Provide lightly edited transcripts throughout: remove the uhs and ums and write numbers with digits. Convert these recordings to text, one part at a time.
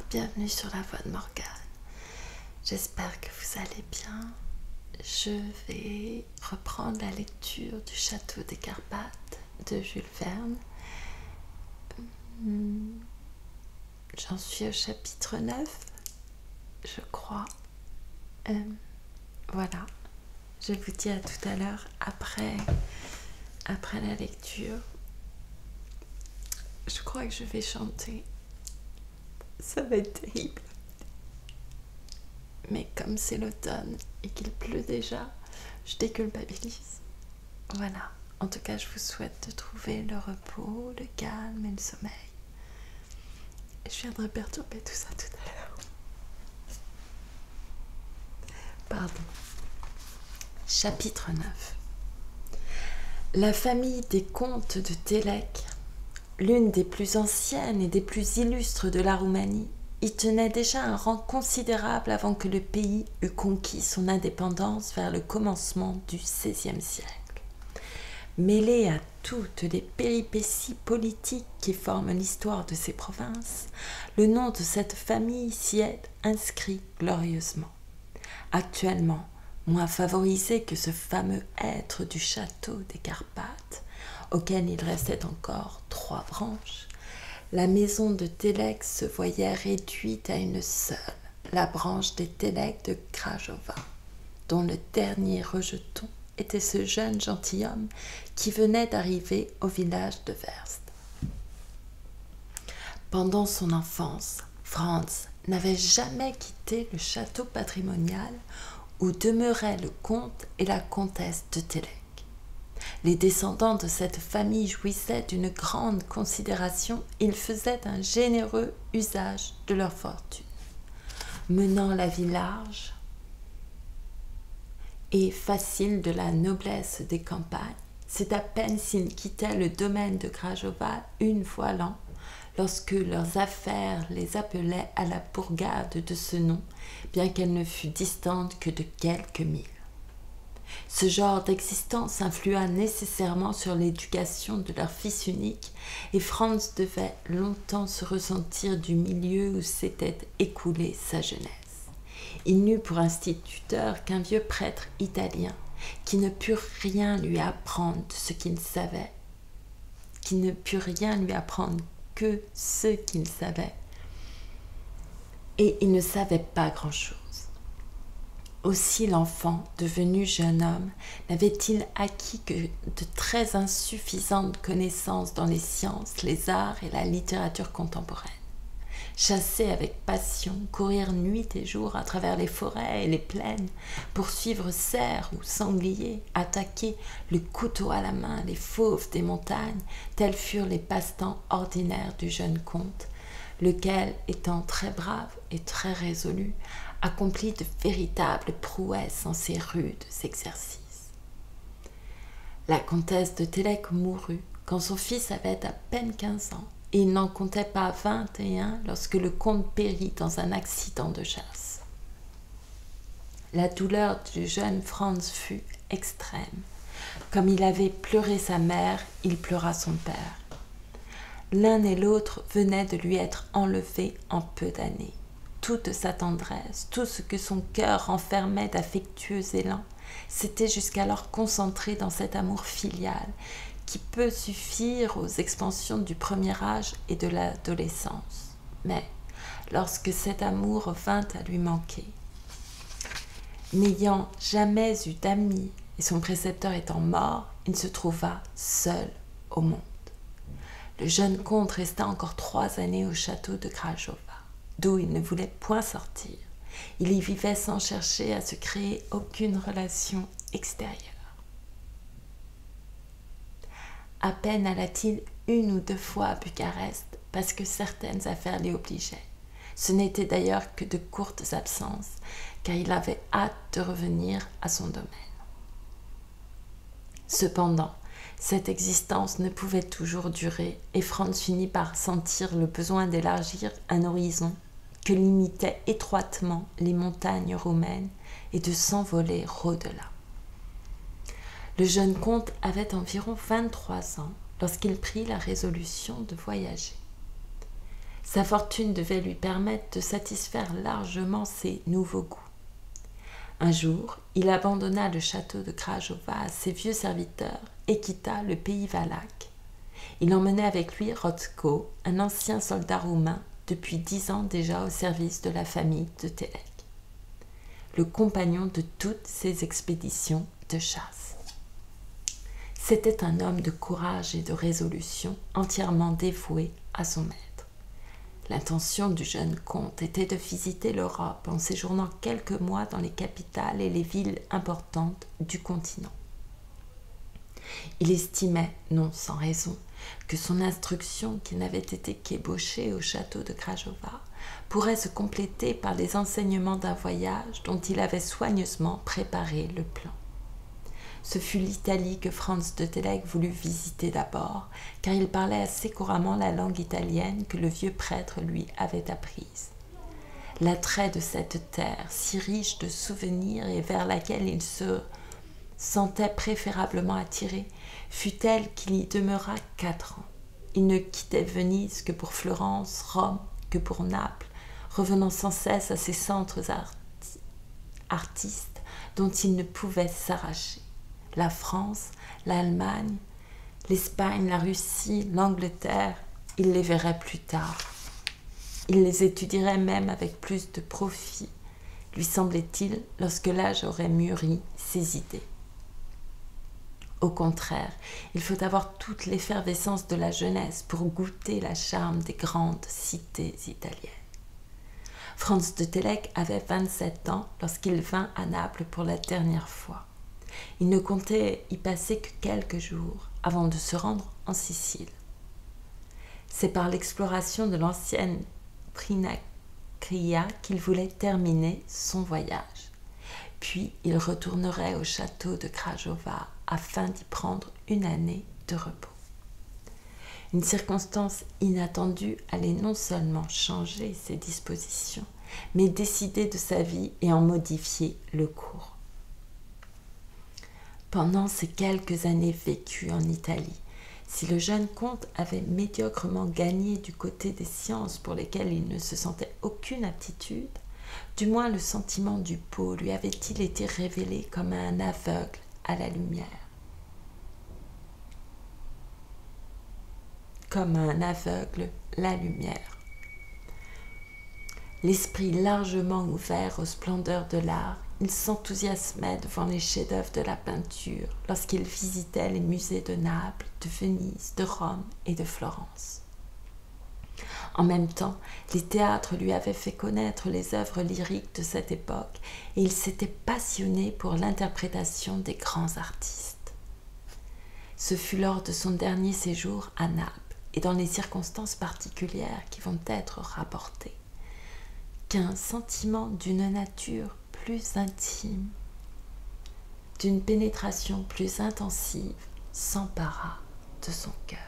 bienvenue sur la voix de Morgane. J'espère que vous allez bien. Je vais reprendre la lecture du Château des Carpates de Jules Verne. J'en suis au chapitre 9, je crois. Voilà, je vous dis à tout à l'heure après la lecture. Je crois que je vais chanter. Ça va être terrible. Mais comme c'est l'automne et qu'il pleut déjà, je déculpabilise. Voilà. En tout cas, je vous souhaite de trouver le repos, le calme et le sommeil. Et je viendrai perturber tout ça tout à l'heure. Pardon. Chapitre 9. La famille des comtes de Télek, l'une des plus anciennes et des plus illustres de la Roumanie, y tenait déjà un rang considérable avant que le pays eût conquis son indépendance vers le commencement du XVIe siècle. Mêlé à toutes les péripéties politiques qui forment l'histoire de ces provinces, le nom de cette famille s'y est inscrit glorieusement. Actuellement, moins favorisé que ce fameux être du château des Carpates, auquel il restait encore 3 branches, la maison de Télek se voyait réduite à une seule, la branche des Télek de Crajova, dont le dernier rejeton était ce jeune gentilhomme qui venait d'arriver au village de Verst. Pendant son enfance, Franz n'avait jamais quitté le château patrimonial où demeuraient le comte et la comtesse de Télek. Les descendants de cette famille jouissaient d'une grande considération, ils faisaient un généreux usage de leur fortune. Menant la vie large et facile de la noblesse des campagnes, c'est à peine s'ils quittaient le domaine de Crajova une fois l'an, lorsque leurs affaires les appelaient à la bourgade de ce nom, bien qu'elle ne fût distante que de quelques milles. Ce genre d'existence influa nécessairement sur l'éducation de leur fils unique, et Franz devait longtemps se ressentir du milieu où s'était écoulée sa jeunesse. Il n'eut pour instituteur qu'un vieux prêtre italien, qui ne put rien lui apprendre de ce qu'il savait, qui ne put rien lui apprendre que ce qu'il savait, et il ne savait pas grand-chose. Aussi l'enfant, devenu jeune homme, n'avait-il acquis que de très insuffisantes connaissances dans les sciences, les arts et la littérature contemporaine. Chasser avec passion, courir nuit et jour à travers les forêts et les plaines, poursuivre cerfs ou sangliers, attaquer le couteau à la main les fauves des montagnes, tels furent les passe-temps ordinaires du jeune comte, lequel, étant très brave et très résolu, accomplit de véritables prouesses en ces rudes exercices. La comtesse de Télek mourut quand son fils avait à peine 15 ans, et il n'en comptait pas 21 lorsque le comte périt dans un accident de chasse. La douleur du jeune Franz fut extrême. Comme il avait pleuré sa mère, il pleura son père. L'un et l'autre venaient de lui être enlevés en peu d'années. Toute sa tendresse, tout ce que son cœur renfermait d'affectueux élans, s'était jusqu'alors concentré dans cet amour filial qui peut suffire aux expansions du premier âge et de l'adolescence. Mais lorsque cet amour vint à lui manquer, n'ayant jamais eu d'amis et son précepteur étant mort, il se trouva seul au monde. Le jeune comte resta encore 3 années au château de Crajova, d'où il ne voulait point sortir. Il y vivait sans chercher à se créer aucune relation extérieure. À peine alla-t-il 1 ou 2 fois à Bucarest, parce que certaines affaires l'y obligeaient. Ce n'était d'ailleurs que de courtes absences, car il avait hâte de revenir à son domaine. Cependant, cette existence ne pouvait toujours durer, et Franz finit par sentir le besoin d'élargir un horizon que limitaient étroitement les montagnes roumaines et de s'envoler au-delà. Le jeune comte avait environ 23 ans lorsqu'il prit la résolution de voyager. Sa fortune devait lui permettre de satisfaire largement ses nouveaux goûts. Un jour, il abandonna le château de Krajova à ses vieux serviteurs et quitta le pays valaque. Il emmenait avec lui Rotzko, un ancien soldat roumain depuis 10 ans déjà au service de la famille de Telek, le compagnon de toutes ses expéditions de chasse. C'était un homme de courage et de résolution, entièrement dévoué à son maître. L'intention du jeune comte était de visiter l'Europe en séjournant quelques mois dans les capitales et les villes importantes du continent. Il estimait, non sans raison, que son instruction, qui n'avait été qu'ébauchée au château de Krajova, pourrait se compléter par les enseignements d'un voyage dont il avait soigneusement préparé le plan. Ce fut l'Italie que Franz de Telek voulut visiter d'abord, car il parlait assez couramment la langue italienne que le vieux prêtre lui avait apprise. L'attrait de cette terre, si riche de souvenirs et vers laquelle il se sentait préférablement attiré, fut tel qu'il y demeura 4 ans. Il ne quittait Venise que pour Florence, Rome, que pour Naples, revenant sans cesse à ces centres artistes dont il ne pouvait s'arracher. La France, l'Allemagne, l'Espagne, la Russie, l'Angleterre, il les verrait plus tard. Il les étudierait même avec plus de profit, lui semblait-il, lorsque l'âge aurait mûri ses idées. Au contraire, il faut avoir toute l'effervescence de la jeunesse pour goûter la charme des grandes cités italiennes. Franz de Telek avait 27 ans lorsqu'il vint à Naples pour la dernière fois. Il ne comptait y passer que quelques jours avant de se rendre en Sicile. C'est par l'exploration de l'ancienne Trinacria qu'il voulait terminer son voyage. Puis il retournerait au château de Krajova afin d'y prendre une année de repos. Une circonstance inattendue allait non seulement changer ses dispositions, mais décider de sa vie et en modifier le cours. Pendant ces quelques années vécues en Italie, si le jeune comte avait médiocrement gagné du côté des sciences pour lesquelles il ne se sentait aucune aptitude, du moins le sentiment du beau lui avait-il été révélé comme à un aveugle à la lumière. Comme à un aveugle la lumière. L'esprit largement ouvert aux splendeurs de l'art, il s'enthousiasmait devant les chefs-d'œuvre de la peinture lorsqu'il visitait les musées de Naples, de Venise, de Rome et de Florence. En même temps, les théâtres lui avaient fait connaître les œuvres lyriques de cette époque et il s'était passionné pour l'interprétation des grands artistes. Ce fut lors de son dernier séjour à Naples et dans les circonstances particulières qui vont être rapportées qu'un sentiment d'une nature plus intime, d'une pénétration plus intensive, s'empara de son cœur.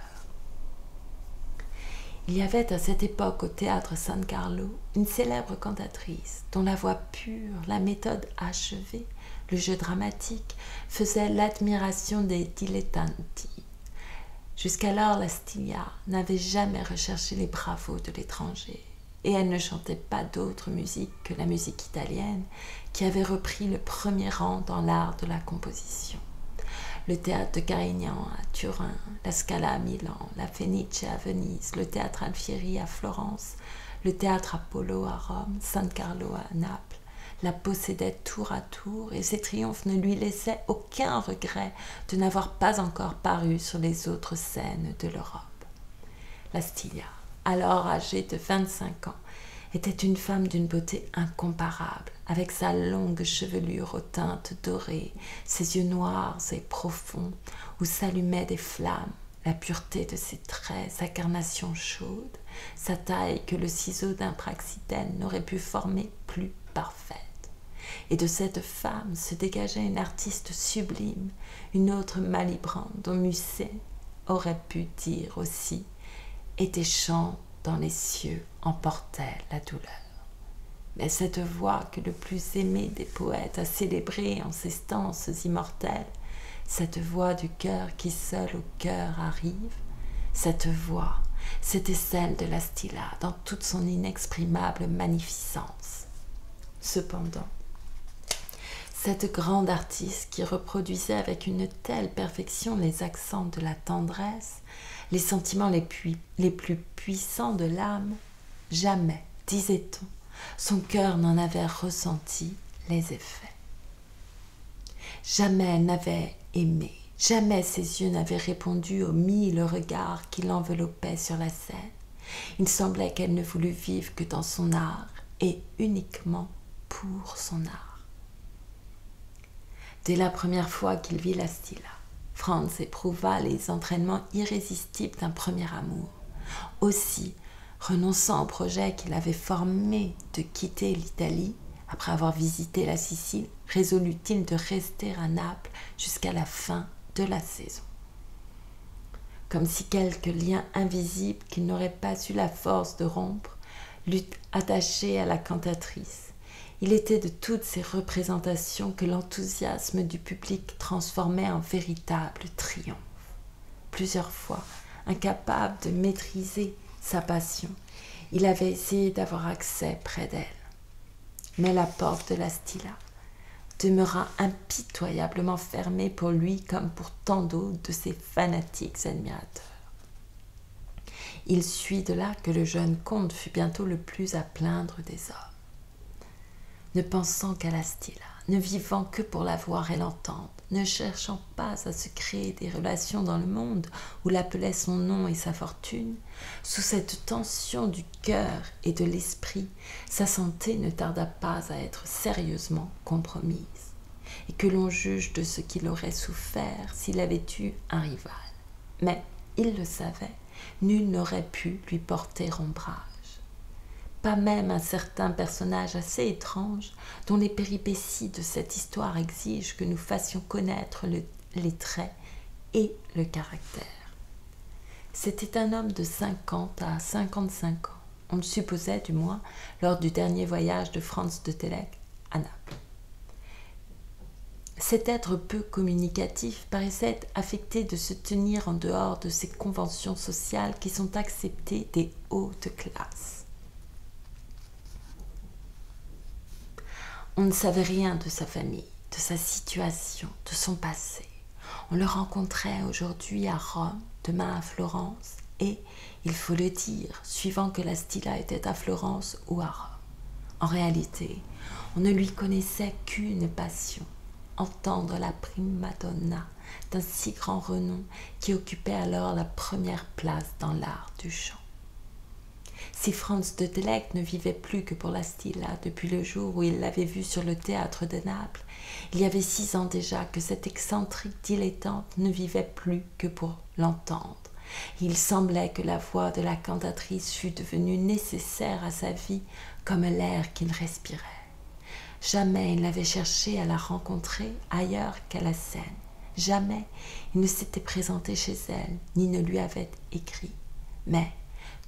Il y avait à cette époque au théâtre San Carlo une célèbre cantatrice dont la voix pure, la méthode achevée, le jeu dramatique faisaient l'admiration des dilettanti. Jusqu'alors, la Stiglia n'avait jamais recherché les bravos de l'étranger. Et elle ne chantait pas d'autre musique que la musique italienne qui avait repris le premier rang dans l'art de la composition. Le théâtre de Carignan à Turin, la Scala à Milan, la Fenice à Venise, le théâtre Alfieri à Florence, le théâtre Apollo à Rome, San Carlo à Naples, la possédait tour à tour et ses triomphes ne lui laissaient aucun regret de n'avoir pas encore paru sur les autres scènes de l'Europe. La Stiglia, alors âgée de 25 ans, était une femme d'une beauté incomparable, avec sa longue chevelure aux teintes dorées, ses yeux noirs et profonds, où s'allumaient des flammes, la pureté de ses traits, sa carnation chaude, sa taille que le ciseau d'un praxitèle n'aurait pu former plus parfaite. Et de cette femme se dégageait une artiste sublime, une autre Malibran dont Musset aurait pu dire aussi « et tes chants dans les cieux emportaient la douleur ». Mais cette voix que le plus aimé des poètes a célébrée en ces stances immortelles, cette voix du cœur qui seul au cœur arrive, cette voix c'était celle de la Stilla dans toute son inexprimable magnificence. Cependant, cette grande artiste qui reproduisait avec une telle perfection les accents de la tendresse, les sentiments les plus puissants de l'âme, jamais, disait-on, son cœur n'en avait ressenti les effets. Jamais elle n'avait aimé, jamais ses yeux n'avaient répondu aux 1000 regards qui l'enveloppaient sur la scène. Il semblait qu'elle ne voulût vivre que dans son art et uniquement pour son art. Dès la première fois qu'il vit la Stilla, Franz éprouva les entraînements irrésistibles d'un premier amour. Aussi, renonçant au projet qu'il avait formé de quitter l'Italie, après avoir visité la Sicile, résolut-il de rester à Naples jusqu'à la fin de la saison. Comme si quelque lien invisible qu'il n'aurait pas eu la force de rompre l'eût attaché à la cantatrice. Il était de toutes ces représentations que l'enthousiasme du public transformait en véritable triomphe. Plusieurs fois, incapable de maîtriser sa passion, il avait essayé d'avoir accès près d'elle. Mais la porte de la Stilla demeura impitoyablement fermée pour lui comme pour tant d'autres de ses fanatiques admirateurs. Il suit de là que le jeune comte fut bientôt le plus à plaindre des hommes. Ne pensant qu'à la Stilla, ne vivant que pour la voir et l'entendre, ne cherchant pas à se créer des relations dans le monde où l'appelait son nom et sa fortune, sous cette tension du cœur et de l'esprit, sa santé ne tarda pas à être sérieusement compromise, et que l'on juge de ce qu'il aurait souffert s'il avait eu un rival. Mais, il le savait, nul n'aurait pu lui porter ombrage. Pas même un certain personnage assez étrange dont les péripéties de cette histoire exigent que nous fassions connaître les traits et le caractère. C'était un homme de 50 à 55 ans, on le supposait du moins lors du dernier voyage de Franz de Télek à Naples. Cet être peu communicatif paraissait affecté de se tenir en dehors de ces conventions sociales qui sont acceptées des hautes classes. On ne savait rien de sa famille, de sa situation, de son passé. On le rencontrait aujourd'hui à Rome, demain à Florence, et, il faut le dire, suivant que la Stilla était à Florence ou à Rome. En réalité, on ne lui connaissait qu'une passion, entendre la prima donna d'un si grand renom qui occupait alors la première place dans l'art du chant. Si Franz de Télek ne vivait plus que pour la Stilla depuis le jour où il l'avait vue sur le théâtre de Naples, il y avait 6 ans déjà que cette excentrique dilettante ne vivait plus que pour l'entendre. Il semblait que la voix de la cantatrice fût devenue nécessaire à sa vie comme l'air qu'il respirait. Jamais il n'avait cherché à la rencontrer ailleurs qu'à la scène. Jamais il ne s'était présenté chez elle, ni ne lui avait écrit. Mais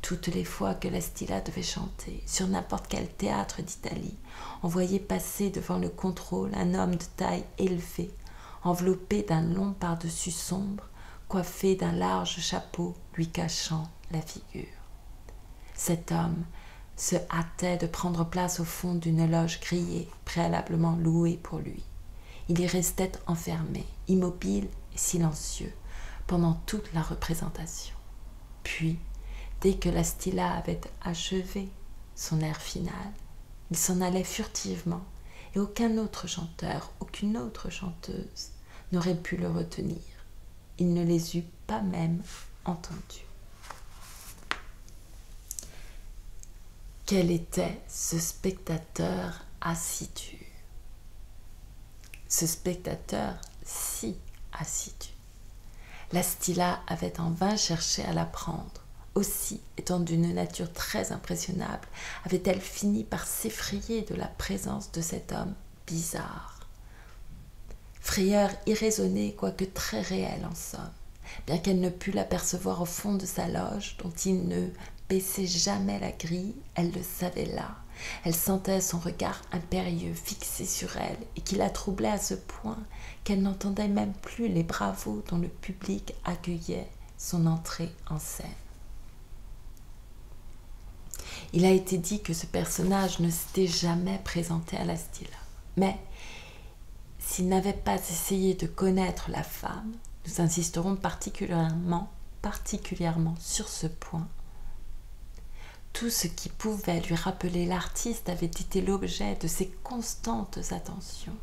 toutes les fois que la Stilla devait chanter, sur n'importe quel théâtre d'Italie, on voyait passer devant le contrôle un homme de taille élevée, enveloppé d'un long pardessus sombre, coiffé d'un large chapeau lui cachant la figure. Cet homme se hâtait de prendre place au fond d'une loge grillée, préalablement louée pour lui. Il y restait enfermé, immobile et silencieux, pendant toute la représentation. Puis, dès que la Stilla avait achevé son air final, il s'en allait furtivement, et aucun autre chanteur, aucune autre chanteuse n'aurait pu le retenir. Il ne les eût pas même entendus. Quel était ce spectateur assidu? Ce spectateur si assidu. La Stilla avait en vain cherché à l'apprendre. Aussi, étant d'une nature très impressionnable, avait-elle fini par s'effrayer de la présence de cet homme bizarre. Frayeur irraisonnée, quoique très réelle en somme, bien qu'elle ne pût l'apercevoir au fond de sa loge, dont il ne baissait jamais la grille, elle le savait là. Elle sentait son regard impérieux fixé sur elle et qui la troublait à ce point qu'elle n'entendait même plus les bravos dont le public accueillait son entrée en scène. Il a été dit que ce personnage ne s'était jamais présenté à la Stilla. Mais s'il n'avait pas essayé de connaître la femme, nous insisterons particulièrement sur ce point. Tout ce qui pouvait lui rappeler l'artiste avait été l'objet de ses constantes attentions.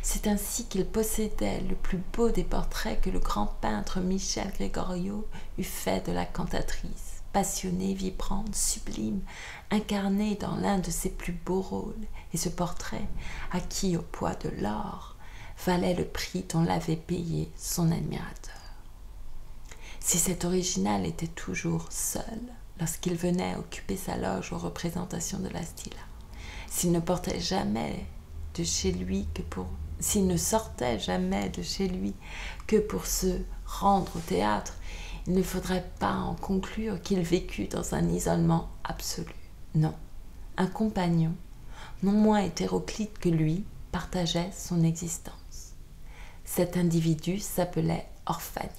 C'est ainsi qu'il possédait le plus beau des portraits que le grand peintre Michel Gregorio eût fait de la cantatrice, passionnée, vibrante, sublime, incarnée dans l'un de ses plus beaux rôles, et ce portrait, acquis au poids de l'or, valait le prix dont l'avait payé son admirateur. Si cet original était toujours seul, lorsqu'il venait occuper sa loge aux représentations de la Stilla, s'il ne sortait jamais de chez lui que pour se rendre au théâtre, il ne faudrait pas en conclure qu'il vécût dans un isolement absolu. Non, un compagnon, non moins hétéroclite que lui, partageait son existence. Cet individu s'appelait Orphanik.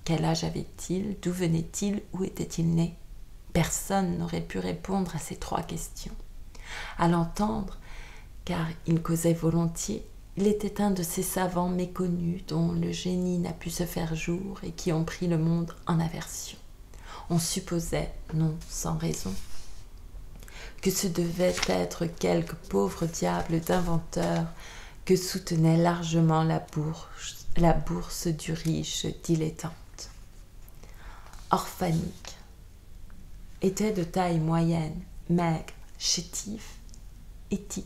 Quel âge avait-il? D'où venait-il? Où était-il né? Personne n'aurait pu répondre à ces 3 questions. À l'entendre, car il causait volontiers, il était un de ces savants méconnus dont le génie n'a pu se faire jour et qui ont pris le monde en aversion. On supposait, non sans raison, que ce devait être quelque pauvre diable d'inventeur que soutenait largement la bourse du riche dilettante. Orphanik était de taille moyenne, maigre, chétif, éthique,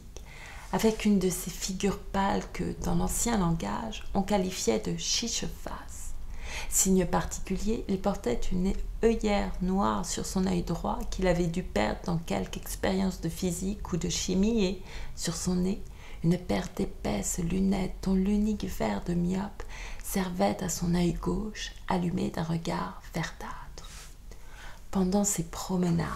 avec une de ces figures pâles que, dans l'ancien langage, on qualifiait de chiche-face. Signe particulier, il portait une œillère noire sur son œil droit qu'il avait dû perdre dans quelque expérience de physique ou de chimie et, sur son nez, une paire d'épaisses lunettes dont l'unique verre de myope servait à son œil gauche allumé d'un regard verdâtre. Pendant ses promenades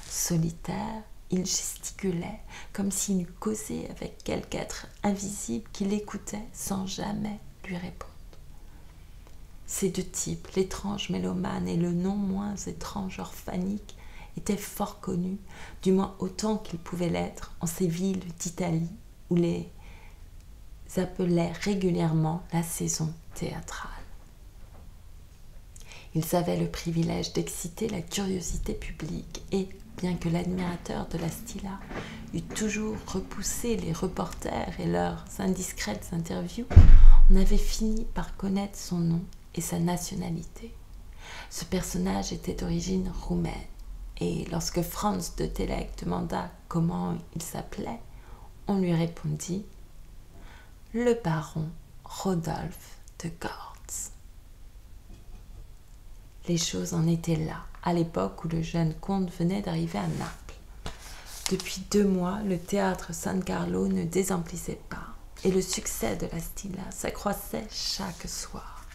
solitaires, il gesticulait comme s'il eût causé avec quelque être invisible qui l'écoutait sans jamais lui répondre. Ces 2 types, l'étrange mélomane et le non moins étrange Orphanik, étaient fort connus, du moins autant qu'ils pouvaient l'être, en ces villes d'Italie où les appelait régulièrement la saison théâtrale. Ils avaient le privilège d'exciter la curiosité publique et, bien que l'admirateur de la Stilla eût toujours repoussé les reporters et leurs indiscrètes interviews, on avait fini par connaître son nom et sa nationalité. Ce personnage était d'origine roumaine, et lorsque Franz de Télek demanda comment il s'appelait, on lui répondit « Le baron Rodolphe de Gortz ». Les choses en étaient là, à l'époque où le jeune comte venait d'arriver à Naples. Depuis 2 mois, le théâtre San Carlo ne désemplissait pas, et le succès de la Stilla s'accroissait chaque soir.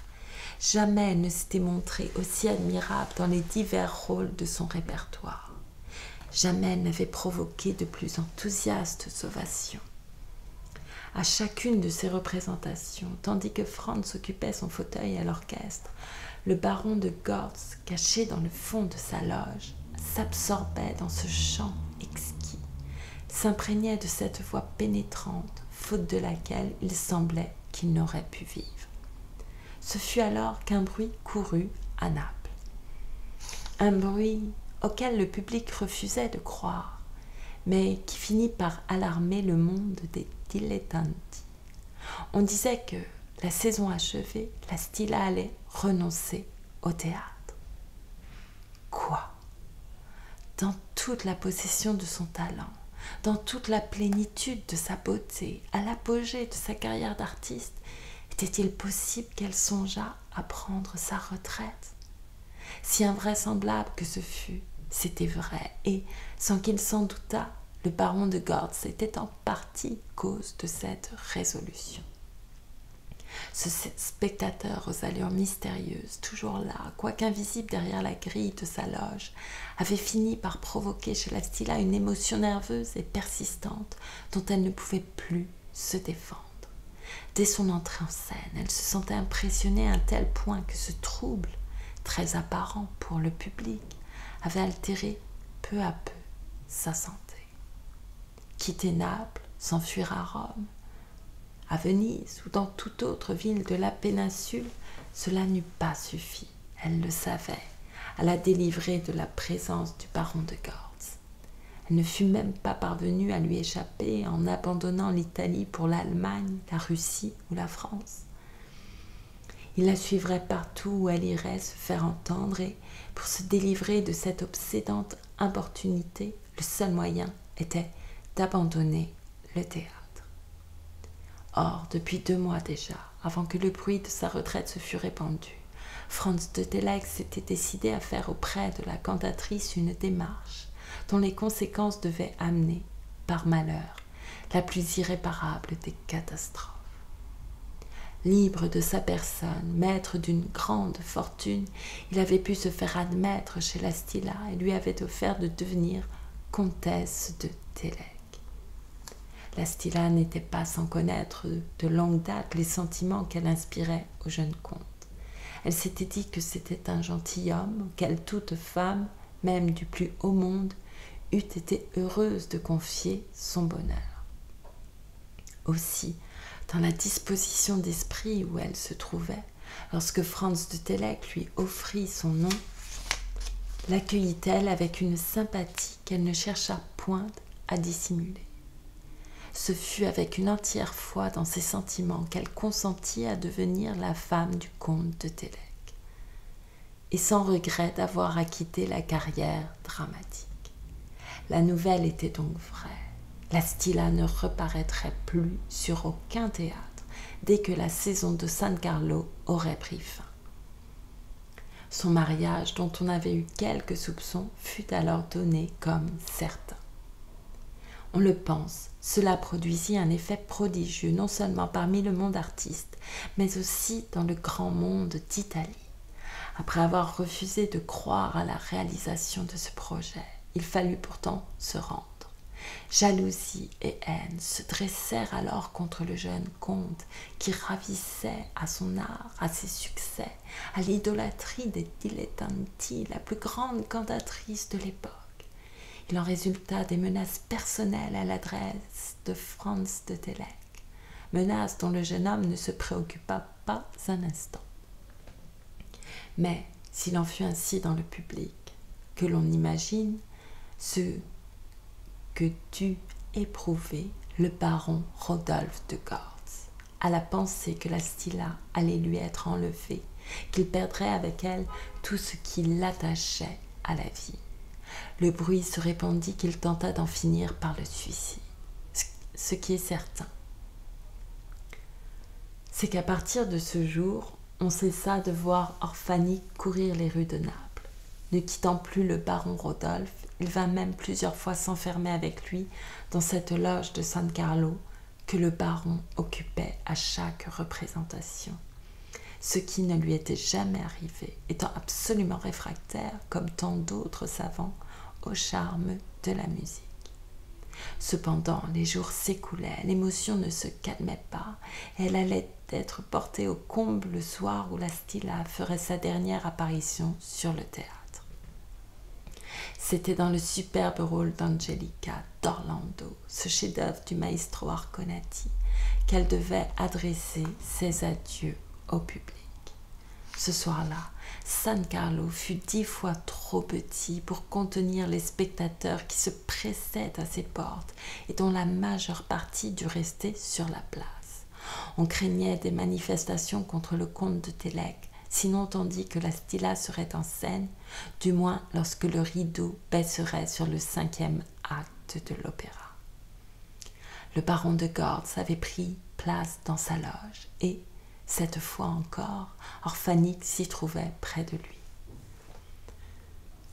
Jamais elle ne s'était montrée aussi admirable dans les divers rôles de son répertoire. Jamais elle n'avait provoqué de plus enthousiastes ovations. À chacune de ces représentations, tandis que Franz occupait son fauteuil à l'orchestre, le baron de Gortz, caché dans le fond de sa loge, s'absorbait dans ce chant exquis, s'imprégnait de cette voix pénétrante, faute de laquelle il semblait qu'il n'aurait pu vivre. Ce fut alors qu'un bruit courut à Naples. Un bruit auquel le public refusait de croire, mais qui finit par alarmer le monde des dilettanti. On disait que, la saison achevée, la Stilla allait renoncer au théâtre. Quoi? Dans toute la possession de son talent, dans toute la plénitude de sa beauté, à l'apogée de sa carrière d'artiste, était-il possible qu'elle songeât à prendre sa retraite? Si invraisemblable que ce fût, c'était vrai, et sans qu'il s'en doutât, le baron de Gortz était en partie cause de cette résolution. Ce spectateur aux allures mystérieuses, toujours là, quoique invisible derrière la grille de sa loge, avait fini par provoquer chez la Stilla une émotion nerveuse et persistante dont elle ne pouvait plus se défendre. Dès son entrée en scène, elle se sentait impressionnée à un tel point que ce trouble, très apparent pour le public, avait altéré peu à peu sa santé. Quitter Naples, s'enfuir à Rome, à Venise ou dans toute autre ville de la péninsule, cela n'eût pas suffi, elle le savait, à la délivrer de la présence du baron de Gortz. Elle ne fut même pas parvenue à lui échapper en abandonnant l'Italie pour l'Allemagne, la Russie ou la France. Il la suivrait partout où elle irait se faire entendre et, pour se délivrer de cette obsédante importunité, le seul moyen était d'abandonner le théâtre. Or, depuis 2 mois déjà, avant que le bruit de sa retraite se fût répandu, Franz de Télek s'était décidé à faire auprès de la cantatrice une démarche dont les conséquences devaient amener, par malheur, la plus irréparable des catastrophes. Libre de sa personne, maître d'une grande fortune, il avait pu se faire admettre chez la Stilla et lui avait offert de devenir comtesse de Télek. La Stilla n'était pas sans connaître de longue date les sentiments qu'elle inspirait au jeune comte. Elle s'était dit que c'était un gentilhomme auquel toute femme, même du plus haut monde, eût été heureuse de confier son bonheur. Aussi, dans la disposition d'esprit où elle se trouvait, lorsque Franz de Télek lui offrit son nom, l'accueillit-elle avec une sympathie qu'elle ne chercha point à dissimuler. Ce fut avec une entière foi dans ses sentiments qu'elle consentit à devenir la femme du comte de Télek, et sans regret d'avoir acquitté la carrière dramatique. La nouvelle était donc vraie. La Stilla ne reparaîtrait plus sur aucun théâtre dès que la saison de San Carlo aurait pris fin. Son mariage, dont on avait eu quelques soupçons, fut alors donné comme certain. On le pense, cela produisit un effet prodigieux, non seulement parmi le monde artiste, mais aussi dans le grand monde d'Italie. Après avoir refusé de croire à la réalisation de ce projet, il fallut pourtant se rendre. Jalousie et haine se dressèrent alors contre le jeune comte qui ravissait à son art, à ses succès, à l'idolâtrie des dilettanti, la plus grande cantatrice de l'époque. Il en résulta des menaces personnelles à l'adresse de Franz de Télek, menaces dont le jeune homme ne se préoccupa pas un instant. Mais s'il en fut ainsi dans le public, que l'on imagine ce que dut éprouver le baron Rodolphe de Gortz à la pensée que la Stilla allait lui être enlevée, qu'il perdrait avec elle tout ce qui l'attachait à la vie. Le bruit se répandit qu'il tenta d'en finir par le suicide. Ce qui est certain, c'est qu'à partir de ce jour, on cessa de voir Orphanique courir les rues de Naples. Ne quittant plus le baron Rodolphe, il vint même plusieurs fois s'enfermer avec lui dans cette loge de San Carlo que le baron occupait à chaque représentation, ce qui ne lui était jamais arrivé, étant absolument réfractaire, comme tant d'autres savants, au charme de la musique. Cependant, les jours s'écoulaient, l'émotion ne se calmait pas, et elle allait être portée au comble le soir où la Stilla ferait sa dernière apparition sur le théâtre. C'était dans le superbe rôle d'Angelica d'Orlando, ce chef-d'œuvre du maestro Arconati, qu'elle devait adresser ses adieux au public. Ce soir-là, San Carlo fut 10 fois trop petit pour contenir les spectateurs qui se pressaient à ses portes et dont la majeure partie dut rester sur la place. On craignait des manifestations contre le comte de Télek, sinon on dit que la Stilla serait en scène, du moins lorsque le rideau baisserait sur le 5e acte de l'opéra. Le baron de Gortz avait pris place dans sa loge et, cette fois encore, Orphanique s'y trouvait près de lui.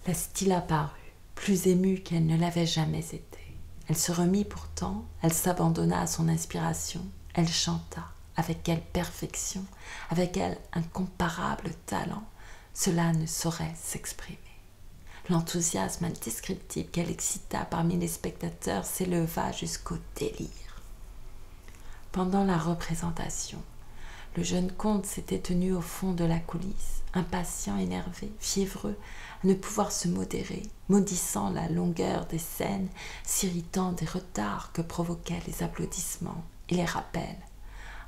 La Stilla parut, plus émue qu'elle ne l'avait jamais été. Elle se remit pourtant, elle s'abandonna à son inspiration, elle chanta, avec quelle perfection, avec quel incomparable talent, cela ne saurait s'exprimer. L'enthousiasme indescriptible qu'elle excita parmi les spectateurs s'éleva jusqu'au délire. Pendant la représentation, Le jeune comte s'était tenu au fond de la coulisse, impatient, énervé, fiévreux, à ne pouvoir se modérer, maudissant la longueur des scènes, s'irritant des retards que provoquaient les applaudissements et les rappels.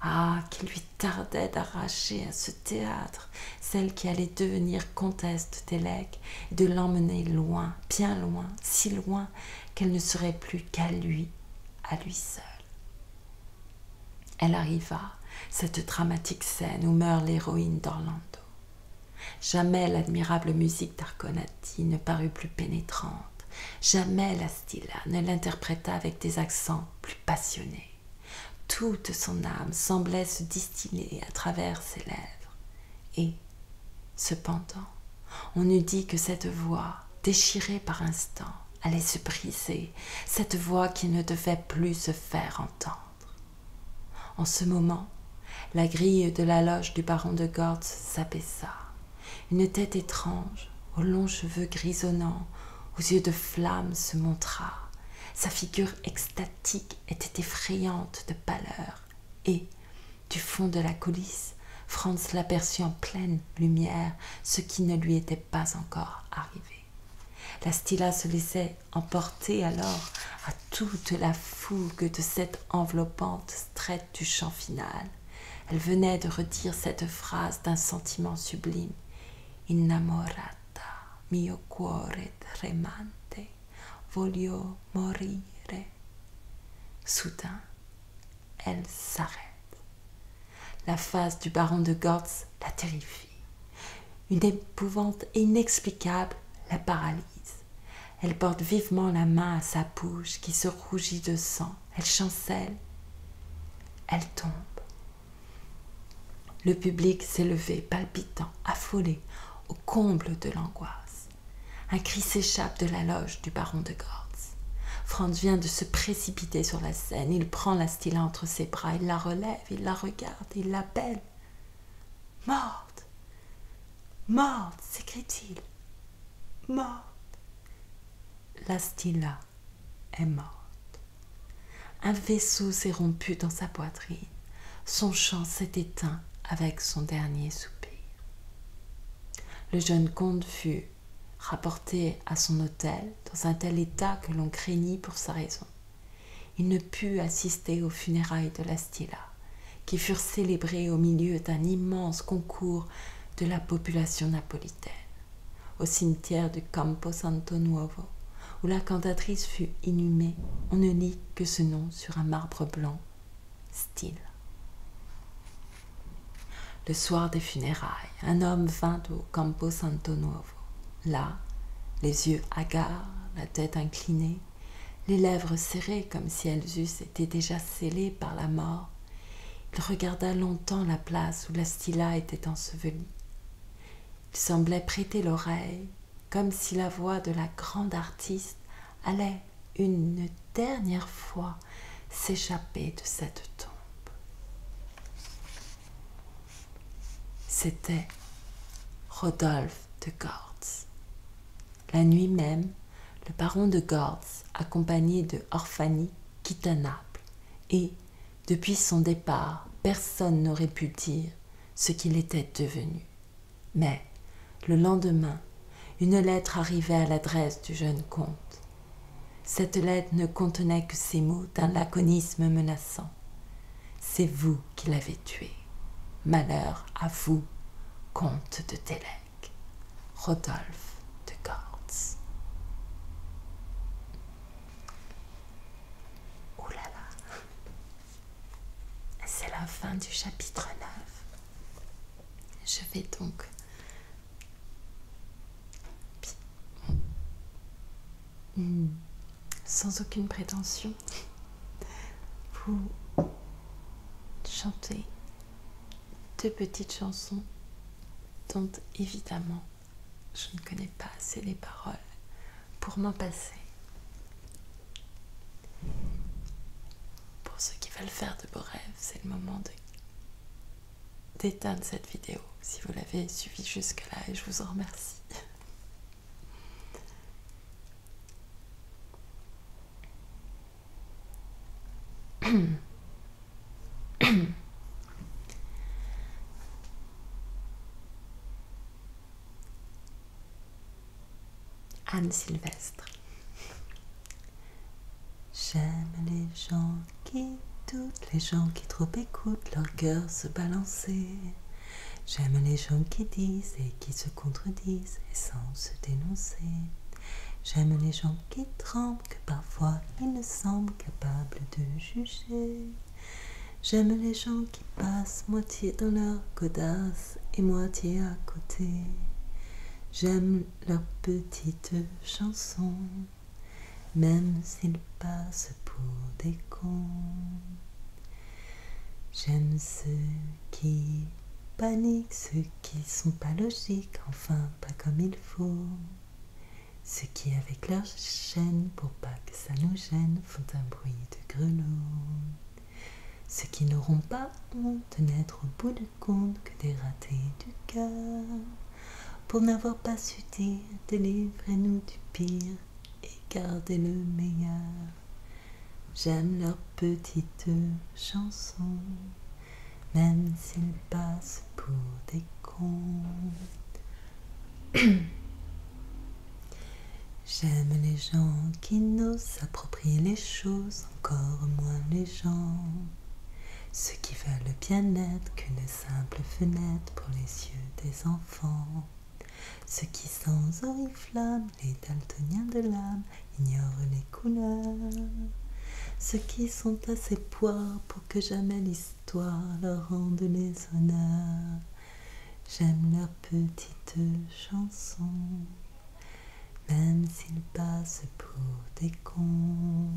Ah, qu'il lui tardait d'arracher à ce théâtre celle qui allait devenir comtesse de Télek et de l'emmener loin, bien loin, si loin qu'elle ne serait plus qu'à lui seul. Elle arriva, cette dramatique scène où meurt l'héroïne d'Orlando. Jamais l'admirable musique d'Arconati ne parut plus pénétrante, jamais la Stilla ne l'interpréta avec des accents plus passionnés. Toute son âme semblait se distiller à travers ses lèvres. Et, cependant, on eût dit que cette voix, déchirée par instants, allait se briser, cette voix qui ne devait plus se faire entendre. En ce moment, la grille de la loge du baron de Gortz s'abaissa. Une tête étrange, aux longs cheveux grisonnants, aux yeux de flamme se montra. Sa figure extatique était effrayante de pâleur, et, du fond de la coulisse, Franz l'aperçut en pleine lumière, ce qui ne lui était pas encore arrivé. La Stilla se laissait emporter alors à toute la fougue de cette enveloppante strette du chant final. Elle venait de redire cette phrase d'un sentiment sublime. Innamorata, mio cuore tremante, voglio morire. Soudain, elle s'arrête. La face du baron de Gortz la terrifie. Une épouvante inexplicable la paralyse. Elle porte vivement la main à sa bouche qui se rougit de sang. Elle chancelle. Elle tombe. Le public s'est levé, palpitant, affolé, au comble de l'angoisse. Un cri s'échappe de la loge du baron de Gortz. Franz vient de se précipiter sur la scène. Il prend la Stilla entre ses bras, il la relève, il la regarde, il l'appelle. « Morte! Morte !» s'écrie-t-il. « Morte !» La Stilla est morte. Un vaisseau s'est rompu dans sa poitrine. Son chant s'est éteint avec son dernier soupir. Le jeune comte fut rapporté à son hôtel dans un tel état que l'on craignit pour sa raison. Il ne put assister aux funérailles de la Stilla, qui furent célébrées au milieu d'un immense concours de la population napolitaine, au cimetière du Campo Santo Nuovo, où la cantatrice fut inhumée. On ne lit que ce nom sur un marbre blanc, Stilla. Le soir des funérailles, un homme vint au Campo Santo Nuovo. Là, les yeux hagards, la tête inclinée, les lèvres serrées comme si elles eussent été déjà scellées par la mort, il regarda longtemps la place où la Stilla était ensevelie. Il semblait prêter l'oreille, comme si la voix de la grande artiste allait une dernière fois s'échapper de cette tombe. C'était Rodolphe de Gortz. La nuit même, le baron de Gortz, accompagné de Orfani, quitta Naples, et, depuis son départ, personne n'aurait pu dire ce qu'il était devenu. Mais, le lendemain, une lettre arrivait à l'adresse du jeune comte. Cette lettre ne contenait que ces mots d'un laconisme menaçant. « C'est vous qui l'avez tué. Malheur à vous, comte de Télek. Rodolphe de Gortz. » Oh là là. C'est la fin du chapitre 9. Je vais donc sans aucune prétention vous chanter deux petites chansons dont évidemment je ne connais pas assez les paroles pour m'en passer. Pour ceux qui veulent faire de beaux rêves, c'est le moment d'éteindre cette vidéo si vous l'avez suivi jusque-là, et je vous en remercie. Anne Sylvestre. J'aime les gens qui doutent, les gens qui trop écoutent leur cœur se balancer. J'aime les gens qui disent et qui se contredisent et sans se dénoncer. J'aime les gens qui tremblent, que parfois ils ne semblent capables de juger. J'aime les gens qui passent moitié dans leur godasse et moitié à côté. J'aime leurs petites chansons, même s'ils passent pour des cons. J'aime ceux qui paniquent, ceux qui sont pas logiques, enfin pas comme il faut. Ceux qui avec leur chaîne, pour pas que ça nous gêne, font un bruit de grelot. Ceux qui n'auront pas honte de n'être au bout du compte que des ratés du cœur, pour n'avoir pas su dire délivrez-nous du pire et gardez le meilleur. J'aime leurs petites chansons, même s'ils passent pour des cons. J'aime les gens qui n'osent s'approprier les choses, encore moins les gens. Ceux qui veulent le bien-être qu'une simple fenêtre pour les yeux des enfants. Ceux qui sans oriflamme, les daltoniens de l'âme, ignorent les couleurs. Ceux qui sont assez poires pour que jamais l'histoire leur rende les honneurs. J'aime leurs petites chansons, même s'ils passent pour des cons.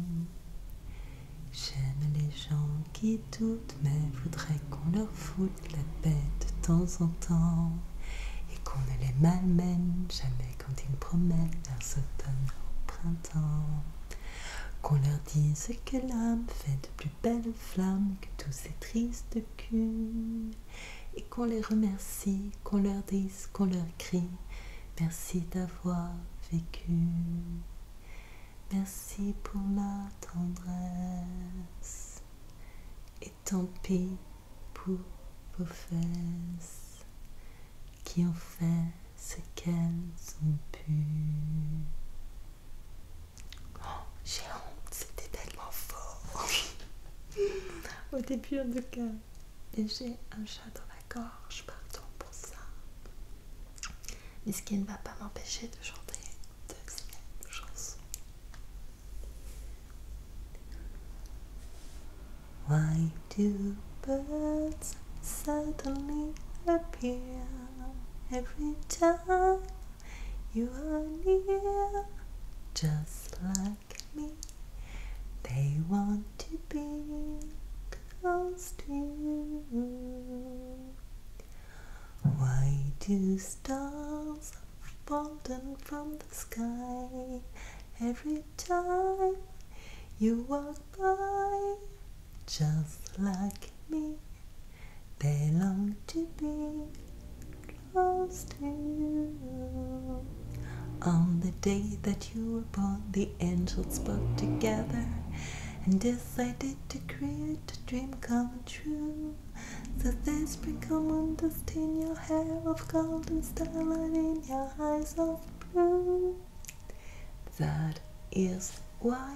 J'aime les gens qui doutent, mais voudraient qu'on leur foute la paix de temps en temps, et qu'on ne les malmène jamais quand ils promènent vers cet automne au printemps. Qu'on leur dise que l'âme fait de plus belles flammes que tous ces tristes culs, et qu'on les remercie, qu'on leur dise, qu'on leur crie merci d'avoir vécu. Merci pour la tendresse, et tant pis pour vos fesses qui ont fait ce qu'elles ont pu. Oh, j'ai honte, c'était tellement fort. Au début en tout cas. Et j'ai un chat dans la gorge, pardon pour ça. Mais ce qui ne va pas m'empêcher de chanter une deuxième chanson. Why do birds suddenly appear every time you are near? Just like me, they want to be close to you. Why do stars fall down from the sky every time you walk by? Just like me, they long to be close to you. On the day that you were born, the angels spoke together and decided to create a dream come true. So they sprinkle moon dust in your hair of gold and starlight in your eyes of blue. That is why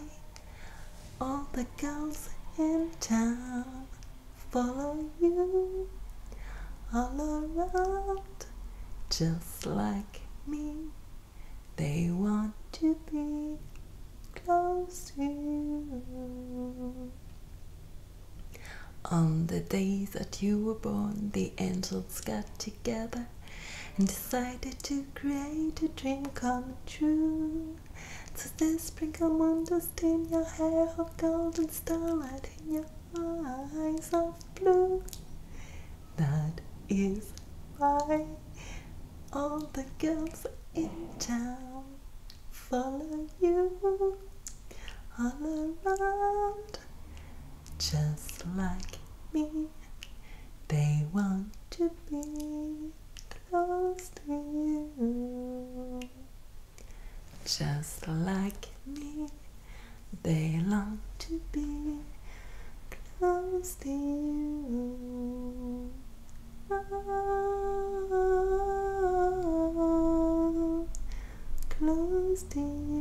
all the girls in town follow you all around, just like me. They want to be close to you. On the day that you were born, the angels got together and decided to create a dream come true. So they sprinkle moon dust in your hair of gold and starlight in your eyes of blue. That is why all the girls in town follow you all around, just like me. They want to be close to you. Just like me, they long to be close to you. Oh, close Tuesday.